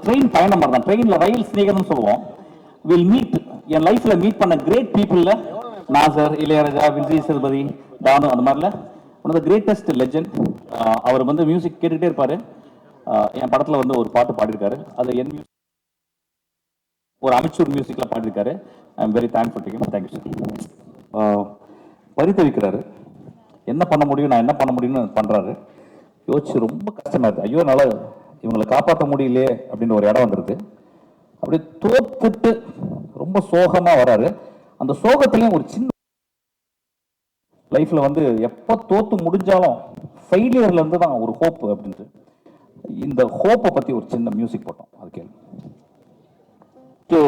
Train பயணம் மாதிரி தான். ட்ரெயினில் ரயில் ஸ்நேகர்னு சொல்லுவோம். வில் மீட், என் லைஃப்பில் மீட் பண்ண கிரேட் பீப்புளில் நாசர், இளையராஜா, விஜய் சேதுபதி, தானு, அந்த மாதிரில one of the greatest legend. அவர் வந்து மியூசிக் கேட்டுகிட்டே இருப்பார். என் படத்தில் வந்து ஒரு பாட்டு பாடியிருக்காரு. அது என் ஒரு அமெச்சூர் மியூசிக்கில் பாடியிருக்காரு. I am very thankful to him. Thank you sir. பரிதவிக்கிறாரு, என்ன பண்ண முடியும், நான் என்ன பண்ண முடியும்னு பண்ணுறாரு. யோசிச்சு ரொம்ப கஷ்டமா இருக்கு. ஐயோ, என்னால் இவங்களை காப்பாற்ற முடியலையே அப்படின்னு ஒரு இடம் வந்துருது. அப்படியே தோத்துட்டு ரொம்ப சோகமா வராரு. அந்த சோகத்திலையும் ஒரு சின்ன லைஃப்ல வந்து எப்போ தோத்து முடிஞ்சாலும் ஃபெயிலியர்ல இருந்து தான் ஒரு ஹோப் அப்படின்ட்டு, இந்த ஹோப்பை பத்தி ஒரு சின்ன மியூசிக் போட்டோம். அது கேளு. ஸோ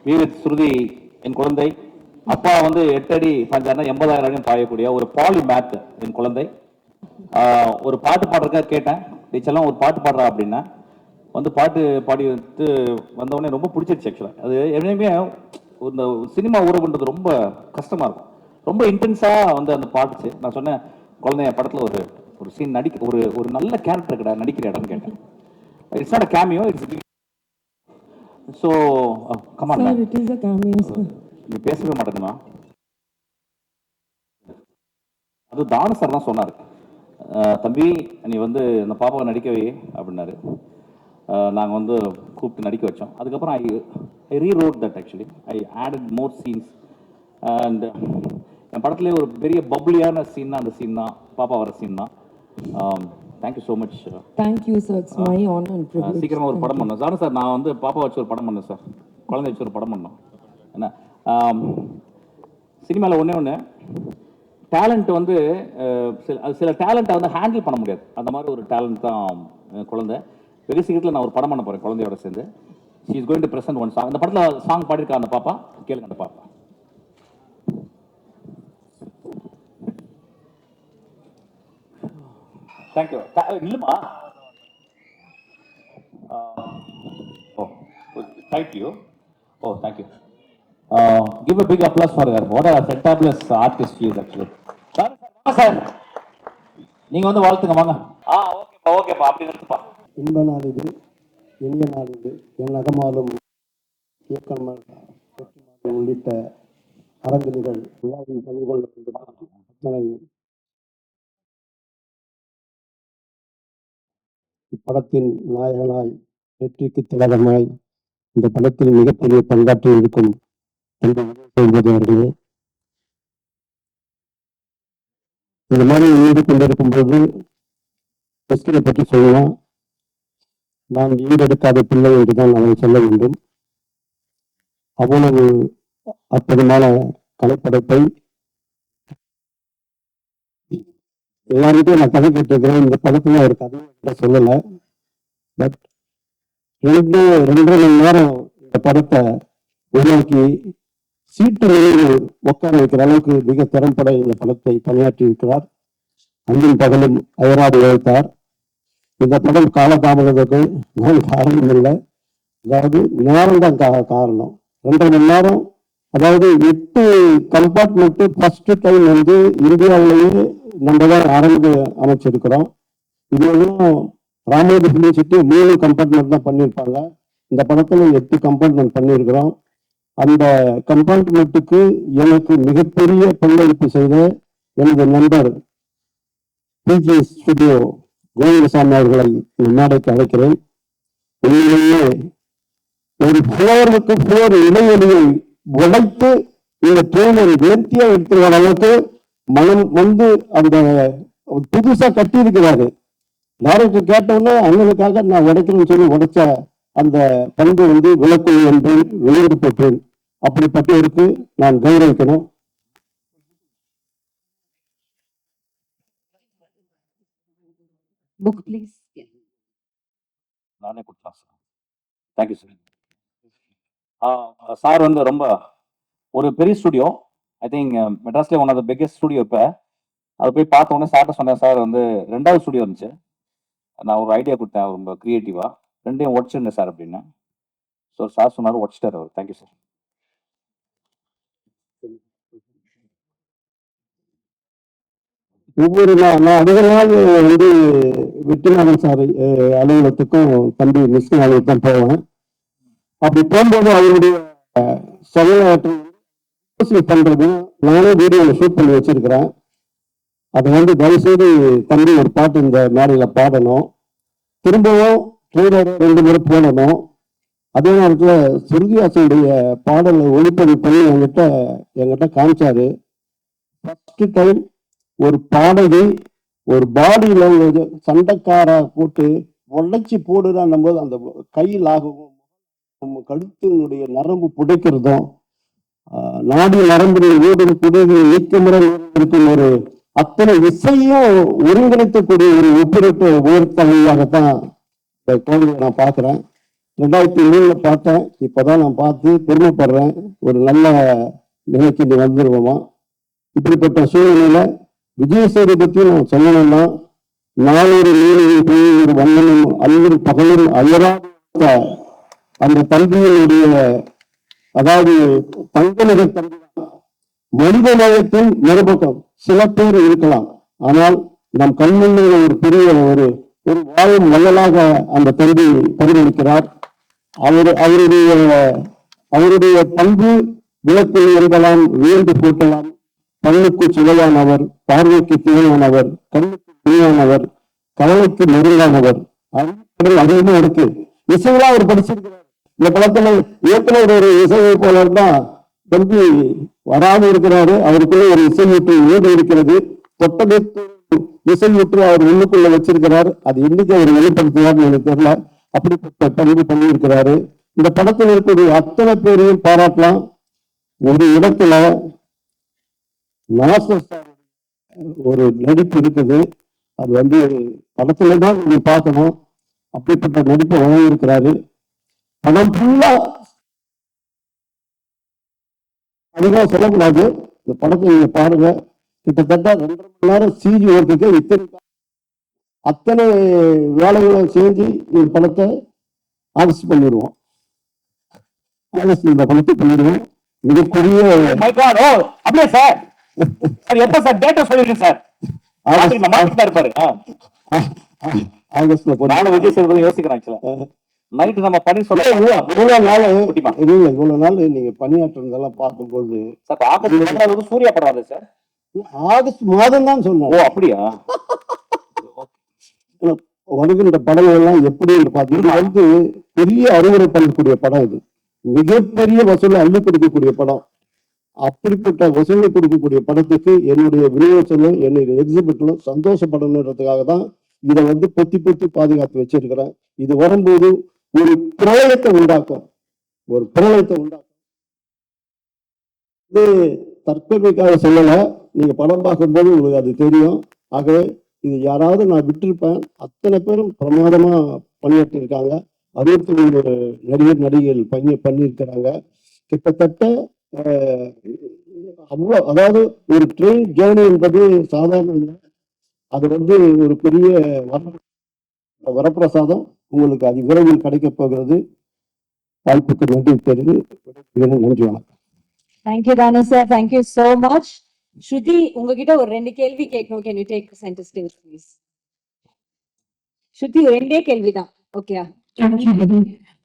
வீரத் ஸ்ருதி என் குழந்தை. அப்பா வந்து 8 அடி பாஞ்சாருன்னா 80,000 அடி பாயக்கூடிய ஒரு பாலி மேத் என் குழந்தை. ஒரு பாட்டு பாடுறதுக்காக கேட்டேன். டீச்சர்லாம் ஒரு பாட்டு பாடுறா அப்படின்னா வந்து பாட்டு பாடி வந்து வந்தவொடனே ரொம்ப பிடிச்சிருச்சு. ஆக்சுவலாக அது எப்பயுமே இந்த சினிமா ஊரகன்றது ரொம்ப கஷ்டமாக இருக்கும். ரொம்ப இன்டென்ஸாக வந்து அந்த பாட்டுச்சு. நான் சொன்னேன், குழந்தைய படத்தில் ஒரு ஒரு சீன் நடிக்க, ஒரு ஒரு நல்ல கேரக்டர் கடை நடிக்கிற இடம்னு கேட்டேன். It's not a cameo, it's so come on ma'am. It is a cameo sir. நீ பேசவே மாட்டேங்குமா? அது தானு சார் தான் சொன்னார், தம்பி நீ வந்து இந்த பாப்பாவை நடிக்க வை அப்படின்னாரு. நாங்கள் வந்து கூப்பிட்டு நடிக்க வச்சோம். அதுக்கப்புறம் I rewrote that. Actually I added more scenes. And என் படத்துலேயே ஒரு பெரிய பப்ளியான சீன்னா அந்த சீன் தான், பாப்பா வர சீன் தான். Thank you so much. Thank you sir, it's my honour and privilege. சீக்கிரமாக ஒரு படம் பண்ணோம் சார். சார் நான் வந்து பாப்பா வச்சு ஒரு படம் பண்ணேன் சார், குழந்தை வச்சு ஒரு படம் பண்ணோம். என்ன சினிமாவில் ஒன்று டேலண்ட் வந்து சில டேலண்ட்டை வந்து ஹேண்டில் பண்ண முடியாது. அந்த மாதிரி ஒரு டேலண்ட் தான் குழந்தை. வெகு சீக்கிரத்தில் நான் ஒரு படம் பண்ண போகிறேன் குழந்தையோட சேர்ந்து. She is going to present one song. அந்த படத்தில் சாங் பாடியிருக்கா அந்த பாப்பா, கேளுங்க அந்த பாப்பா. தேங்க்யூ. இல்லைம்மா, oh thank you. Oh thank you. Give a big applause for her. What a fantabulous artist she is actually. Sir நீங்க வந்து வாழ்த்துங்க வாங்க. ஓகேப்பா ஓகேப்பா, அப்படி நிறுத்துப்பா. இன்ப நாள் இது, இனிய நாள் இது. என் அகமாலும் இயக்கங்கள் உள்ளிட்ட அரங்கிகள் விழாவில் பங்கு கொள்ள வேண்டும். அத்தனை இப்படத்தின் நாயகனாய், வெற்றிக்கு திலகமாய் இந்த படத்தில் மிகப்பெரிய பங்காற்றி இருக்கும் அவர்களே, இந்த மாதிரி ஈடு கொண்டிருக்கும் போது பெஸ்கினை பற்றி சொல்லலாம். நான் ஈடெடுக்காத பிள்ளை என்றுதான் அவன் சொல்ல வேண்டும். அவ்வளவு அற்புதமான கலைப்படைப்பை எல்லாருக்கும் நான் கதை கேட்டிருக்கிறேன். இந்த படத்துல ஒரு கதை சொல்லல. பட் 2.5 மணி நேரம் இந்த படத்தை உருவாக்கி சீட்டு நிலையில் உட்கார வைக்கிற அளவுக்கு மிக திறம்பட இந்த படத்தை பணியாற்றி இருக்கிறார். அன்றும் பகலும் அயராது உழைத்தார். இந்த படம் காலதாமதத்துக்கு நான் காரணம் இல்லை, அதாவது நேரம் தான் காரணம். 2.5 மணி நேரம், அதாவது 8 கம்பார்ட்மெண்ட் ஃபர்ஸ்ட் டைம் வந்து இந்தியாவிலேயே நம்ம தான் அரங்கு அமைச்சிருக்கிறோம். இதுவரையும் ராமோஜி ஃபிலிம் சிட்டி 3 கம்பார்ட்மெண்ட் தான் பண்ணியிருப்பாங்க. இந்த படத்துல 8 கம்பார்ட்மெண்ட் பண்ணியிருக்கிறோம். அந்த கம்பார்ட்மெண்ட்டுக்கு எனக்கு மிகப்பெரிய பங்களிப்பு செய்த எனது நண்பர் பிஜி ஸ்டுடியோ கோவிந்தசாமி அவர்களை மேடைக்கு அழைக்கிறேன். உண்மையிலேயே ஒரு ஃப்ளோருக்கு ஃப்ளோர் இடைவெளியை உடைத்து இந்த ட்ரெயினை நேர்த்தியா எடுத்துக்கிற அளவுக்கு மனம் வந்து அந்த புதுசா கட்டி இருக்கிறாரு. டைரக்டர் கேட்டவுடனே அண்ணனுக்காக நான் உடைக்கணும்னு சொல்லி உடைச்ச அந்த பண்பு வந்து விளக்கு என்றேன், வெளியிட்டு போட்டேன். அப்படிப்பட்டவருக்கு நான் கௌரவிக்கணும். Book please. நானே கொடுத்தேன் சார். Thank you sir. சார் வந்து ரொம்ப ஒரு பெரிய ஸ்டுடியோ, ஐ திங்க் மெட்ராஸ்லேயே one of the biggest studio. இப்போ அதை போய் பார்த்தோன்னே சார்ட்ட சொன்னேன், சார் வந்து 2வது ஸ்டுடியோ இருந்துச்சு, நான் ஒரு ஐடியா கொடுத்தேன் ரொம்ப க்ரியேட்டிவாக, 2யும் உடச்சிருந்தேன் சார் அப்படின்னு. ஸோ சார் சொன்னார், உடச்சிட்டார் அவர். Thank you sir. ஒவ்வொரு நான் அதிக நாள் வந்து விட்டுநாதன் சார் அலுவலகத்துக்கும் தம்பி மிஷின் அலுவலகம் தான் போவேன். அப்படி போகும்போது அவருடைய செயலாற்ற பண்றது நானே வீடியோவில் ஷூட் பண்ணி வச்சிருக்கிறேன். அதை வந்து தயவுசெய்து தம்பி ஒரு பாட்டு இந்த மேடையில் பாடணும். திரும்பவும் ட்ரெய்லர் 2 முறை போடணும். அதே நேரத்தில் சுருதியாசனுடைய பாடலை ஒளிப்பதிவு பண்ணி என்கிட்ட காமிச்சாரு. ஃபர்ஸ்ட் டைம் ஒரு பாடகி ஒரு பாடி லாங்குவேஜ் சண்டைக்காரா போட்டு உடைச்சி போடுறான் போது அந்த கையில் ஆகவும் நம்ம கழுத்தினுடைய நரம்பு புடைக்கிறதும் நாடி நரம்பில் ஓடும் குடைகள் நீக்கமுறை இருக்கும் ஒரு அத்தனை இசையும் ஒருங்கிணைக்கக்கூடிய ஒரு ஒப்பிரட்டு உயர்த்தமையாகத்தான் இந்த கோவிலை நான் பார்க்குறேன். 2003 பார்த்தேன். இப்போதான் நான் பார்த்து பெருமைப்படுறேன். ஒரு நல்ல நிலைக்கு நீ வந்துருவோமா. இப்படிப்பட்ட சூழ்நிலையில விஜய் சேதுபதி நான் சொல்லணும்னா நாளொரு நீரையும் ஒரு வண்ணனும் அல்லது பகலும் அயராத அந்த தம்பியினுடைய அதாவது தங்க நிற தம்பி மனித நேயத்தின் மறுபக்கம் சில பேர் இருக்கலாம். ஆனால் நம் கண்முன்னே ஒரு பெரிய ஒரு வாழும் வள்ளலாக அந்த தம்பி பரிணமிக்கிறார். அவருடைய பண்பு விளக்கில் இருக்கலாம், வியந்து போட்டலாம். கண்ணுக்கு சுவையானவர், பார்வைக்கு தீவானவர், கண்ணுக்கு தீவானவர், கவலைக்கு நெருங்கானவர். அதிகமா இருக்கு. இசையெல்லாம் அவர் படிச்சிருக்கிறார். இந்த படத்துல இயக்குனர் ஒரு இசையமைப்பாளர் தான் தம்பி வராது இருக்கிறாரு. அவருக்குள்ள ஒரு இசையூற்று ஏது இருக்கிறது. தொட்டமைப்பு இசையூற்று அவர் உள்ளுக்குள்ள வச்சிருக்கிறார். அது இன்னைக்கு அவர் வெளிப்படுத்துவார்னு எனக்கு தெரியல. அப்படிப்பட்ட பணிவு பண்ணியிருக்கிறாரு. இந்த படத்தில் இருக்கக்கூடிய அத்தனை பேரையும் பாராட்டலாம். ஒரு இடத்துல நாசர் சார் ஒரு நடிப்பு இருக்குது. அது வந்து படத்துல தான் நீங்க பார்க்கணும். அப்படிப்பட்ட நடிப்பை வழங்கியிருக்கிறாரு. படம் ஃபுல்லா அதிகமா சொல்லக்கூடாது. இந்த படத்தை நீங்க பாருங்க. கிட்டத்தட்ட 2.5 மணி நேரம் சிஜி ஒர்க்குக்கு அத்தனை வேலைகளும் செஞ்சு இந்த படத்தை ஆகஸ்ட் பண்ணிடுவோம். ஆகஸ்ட் இந்த படத்தை பண்ணிடுவோம். மிகப்பெரிய அப்படியே சார் எப்ப சார் டேட்டா சொல்லிருக்கேன் சார். இருப்பாரு ஆகஸ்ட்ல நானும் விஜய் சேதுபதி யோசிக்கிறேன். நைட்டு நம்ம பணி சொல்ல இவ்வளவு நாள் நீங்க பணியாற்றுறதெல்லாம் பார்க்கும்போது ஆகஸ்ட் சூர்யா படம் சார். ஆகஸ்ட் மாதம் தான் சொன்னோம். ஓ அப்படியா? வருகின்ற படங்கள் எல்லாம் எப்படி பார்த்தீங்கன்னா வந்து பெரிய அறிவுரை பண்ணக்கூடிய படம். இது மிகப்பெரிய வசூலை அள்ளி கொடுக்கக்கூடிய படம். அப்படிப்பட்ட வசூலை கொடுக்கக்கூடிய படத்துக்கு என்னுடைய விநியோகத்திலும் என்னுடைய எக்ஸிபிட்லும் சந்தோஷப்படணுன்றதுக்காக தான் இதை வந்து பொத்தி பொத்தி பாதுகாத்து வச்சிருக்கிறேன். இது வரும்போது ஒரு பிரளயத்தை உண்டாக்கும். இது தற்கொலைக்காக சொல்லல. நீங்க படம் பார்க்கும்போது உங்களுக்கு அது தெரியும். ஆகவே இது யாராவது நான் விட்டிருப்பேன். அத்தனை பேரும் பிரமாதமா பணியாற்றி இருக்காங்க. 63 நடிகர் நடிகைகள் பண்ணியிருக்கிறாங்க. கிட்டத்தட்ட அவ்வளோ, அதாவது ஒரு ட்ரெயின் ஜேர்னி என்பது சாதாரண இல்லை. அது வந்து ஒரு பெரிய வரப்பிரசாதம் உங்களுக்கு அது விரைவில் கிடைக்க போகிறது. வாய்ப்புக்கு நன்றி தெரிந்து நன்றி, வணக்கம். Thank you, Danu sir. Thank you so much. Shruti, உங்ககிட்ட ஒரு 2 கேள்வி கேட்கணும். Can you take center stage, please? Shruti, 2 கேள்விதான். ஓகேயா?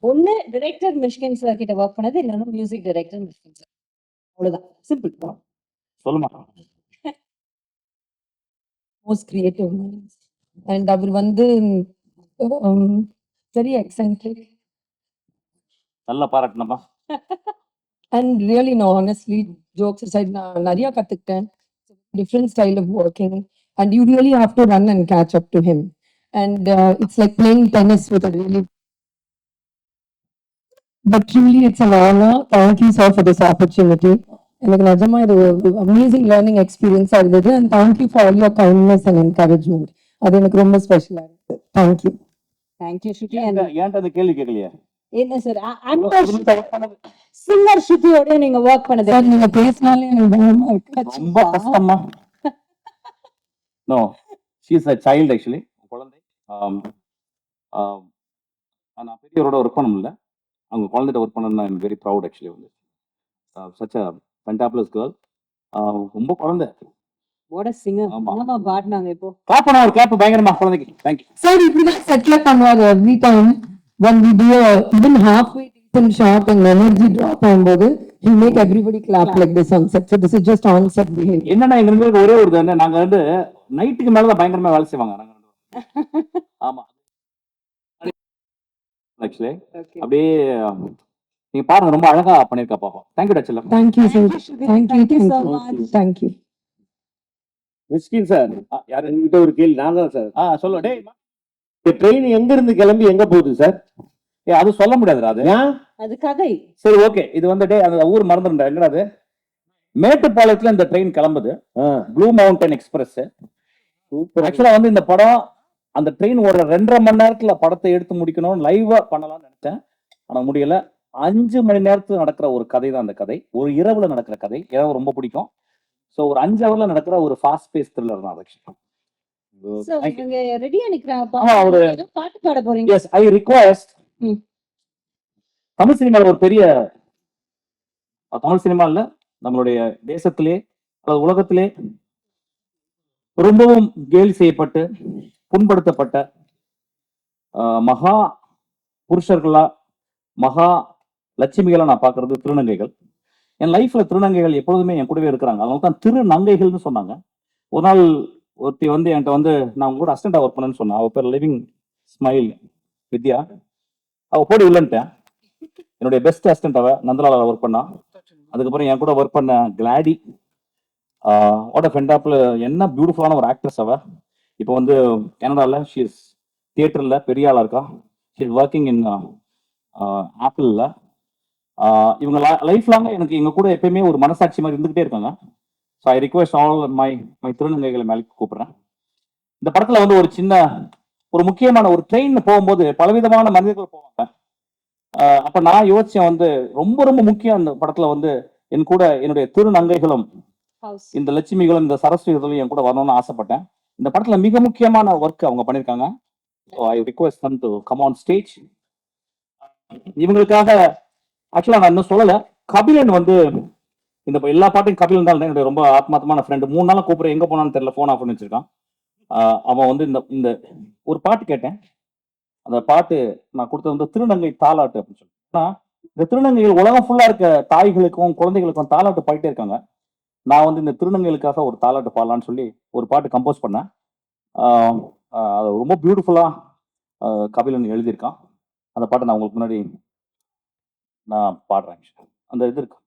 ஒன்னு டைரக்டர் மிஷ்கின் சார் கிட்ட ஒர்க் பண்ணது, இன்னொன்னு மியூசிக் டைரக்டர் மிஷ்கின் சார். அவ்வளவுதான். சிம்பிள். சொல்லுமா. Most creative minds. And அவர் வந்து very eccentric. நல்ல பாராட்டணுமா. And really, no, honestly, jokes aside, நான் நிறைய கத்துக்கிட்டேன். Different style of working, and you really have to run and catch up to him. And it's like playing tennis with a really. But truly, it's an honor. Thank you, sir, for this opportunity. எனக்கு நிஜமா இது amazing learning எக்ஸ்பீரியன்ஸா இருந்தது. And thank you for all your kindness and encouragement. அது எனக்கு ரொம்ப ஸ்பெஷலா இருக்கு. தேங்க்யூ. தேங்க்யூ ஸ்ருதி. ஏன்டா அந்த கேள்வி கேட்கலையா? என்ன சார் சிங்கர் ஸ்ருதியோட நீங்க ஒர்க் பண்ணது? சார் நீங்க பேசினாலே எனக்கு பயமா இருக்கு. ரொம்ப கஷ்டமா? No, she is a child actually. குழந்தை. நான் பெரியவரோட ஒர்க் பண்ண முடியல. அவங்க குழந்தைகிட்ட ஒர்க் பண்ணணும்னா ஐ எம் வெரி ப்ரௌட் ஆக்சுவலி. வந்து such a fantabulous girl. ரொம்ப குழந்தை. What a singer. ஆமா. என்னமா பாடினாங்க இப்போ. கிளாப் பண்ண ஒரு கிளாப் பயங்கரமா குழந்தைக்கு. தேங்க்யூ. Sir, இப்படிதான் settle பண்ணுவாரு every time when we do a even halfway decent shot and energy drop ஆகும்போது he make everybody clap like this on set. So this is just on set behavior. என்னன்னா எங்க ரெண்டு பேருக்கு ஒரே ஒரு தானே, நாங்க வந்து நைட்டுக்கு மேலதான் பயங்கரமா வேலை செய்வாங்க நாங்க ரெண்டு பேரும். ஆமா ஆக்சுவலி Okay. அப்படியே நீங்க பாருங்க, ரொம்ப அழகா பண்ணிருக்கா பாப்பா. Thank you டச்சலம். Thank you, sir. Thank you, Thank you so thank you. much. Thank you. Mysskin sir, யாரு? என்கிட்ட ஒரு கேள்வி. நான் தான் சார். சொல்லு டேய். இந்த ட்ரெயின் எங்க இருந்து கிளம்பி எங்க போகுது சார்? அது சொல்ல முடியாதுடா அது. ஏன்? அது கதை. சரி ஓகே, இது வந்து டேய் அந்த ஊர் மறந்துடா. எங்கடா அது? மேட்டுப்பாளையத்துல இந்த ட்ரெயின் கிளம்புது, ப்ளூ மவுண்டன் எக்ஸ்பிரஸ். சூப்பர். ஆக்சுவலா வந்து இந்த படம் அந்த ட்ரெயின் ஒரு 2.5 மணி நேரத்துல படத்தை எடுத்து முடிக்கணும், லைவா பண்ணலாம்னு நினைச்சேன். ஆனா முடியல. 5 மணி நேரத்துல நடக்கிற ஒரு கதை தான் அந்த கதை. ஒரு இரவுல நடக்கிற கதை. இரவு ரொம்ப பிடிக்கும். சோ ஒரு 5 ஹவர்ல நடக்கிற ஒரு ஃபாஸ்ட் பேஸ் த்ரில்லர் தான் அது. So, இவங்க ரெடியா நிக்கறாங்க. ஏதோ பாட்டு பாட போறீங்க. எஸ், ஐ ரிக்வெஸ்ட் தமிழ் சினிமால ஒரு பெரிய தமிழ் சினிமால நம்மளுடைய தேசத்திலே அல்லது உலகத்திலே ரொம்பவும் கேலி செய்யப்பட்டு புண்படுத்தப்பட்ட மகா புருஷர்களா, மகா லட்சுமிகளா நான் பாக்குறது திருநங்கைகள். என் லைஃப்ல திருநங்கைகள் எப்பொழுதுமே என் கூடவே இருக்கிறாங்க. அதனால தான் திருநங்கைகள்னு சொன்னாங்க. ஒரு நாள் ஒருத்தி வந்து என்கிட்ட வந்து, நான் கூட அசிஸ்டண்டா ஒர்க் பண்ணேன்னு சொன்னா. அவ பேர் லிவிங் ஸ்மைல் வித்யா. அவ போடி உள்ளன்ட்டேன். என்னுடைய பெஸ்ட் அசிஸ்டன்ட் அவ நந்தலால ஒர்க் பண்ணா. அதுக்கப்புறம் என் கூட ஒர்க் பண்ண கிளாடி, வாட் அ ஃபென்டாப்ல, என்ன பியூட்டிஃபுல்லான ஒரு ஆக்ட்ரஸ் அவ. இப்போ வந்து கனடால ஷீஸ் தியேட்டர்ல பெரிய ஆளா இருக்கா. ஷீஸ் ஒர்க்கிங் இன் ஆப்பிள்ல. இவங்க லைஃப் லாங்க எனக்கு எங்க கூட எப்பயுமே ஒரு மனசாட்சி மாதிரி இருந்துகிட்டே இருக்காங்க. So I request all my திருநங்கைகளை மேலே கூப்பிடுறேன். இந்த படத்துல வந்து ஒரு சின்ன ஒரு முக்கியமான ஒரு ட்ரெயின் போகும்போது பலவிதமான மனிதர்கள் போவாங்க. அப்ப நான் யோசிச்சேன் வந்து ரொம்ப ரொம்ப முக்கியம் இந்த படத்துல வந்து என் கூட என்னுடைய திருநங்கைகளும் இந்த லட்சுமிகளும் இந்த சரஸ்வதிகளும் என் கூட வரணும்னு ஆசைப்பட்டேன். இந்த படத்துல மிக முக்கியமான ஒர்க் அவங்க பண்ணிருக்காங்க. I request them to come on stage. இவங்களுக்காக ஆக்சுவலா நான் இன்னும் சொல்லல, கபிலன் வந்து இந்த எல்லா பாட்டையும் கபிலன் தான் என்னுடைய ரொம்ப ஆத்மார்த்தமான ஃப்ரெண்டு. 3 நாளா கூப்பிடுறேன், எங்க போனான்னு தெரியல, போன் ஆஃப் பண்ணி வச்சிருக்கான். அவன் வந்து இந்த ஒரு பாட்டு கேட்டேன். அந்த பாட்டு நான் கொடுத்தது வந்து திருநங்கை தாலாட்டு அப்படின்னு சொல்லி. ஆனா இந்த திருநங்கைகள் உலகம் ஃபுல்லா இருக்க தாய்களுக்கும் குழந்தைகளுக்கும் தாலாட்டு பாடிட்டே இருக்காங்க. நான் வந்து இந்த திருநங்கைகளுக்காக ஒரு தாலாட்டு பாடலான்னு சொல்லி ஒரு பாட்டு கம்போஸ் பண்ணேன். அது ரொம்ப பியூட்டிஃபுல்லா கபிலன் எழுதியிருக்கான். அந்த பாட்டை நான் உங்களுக்கு முன்னாடி நான் பாடுறேன். அந்த இது இருக்கு.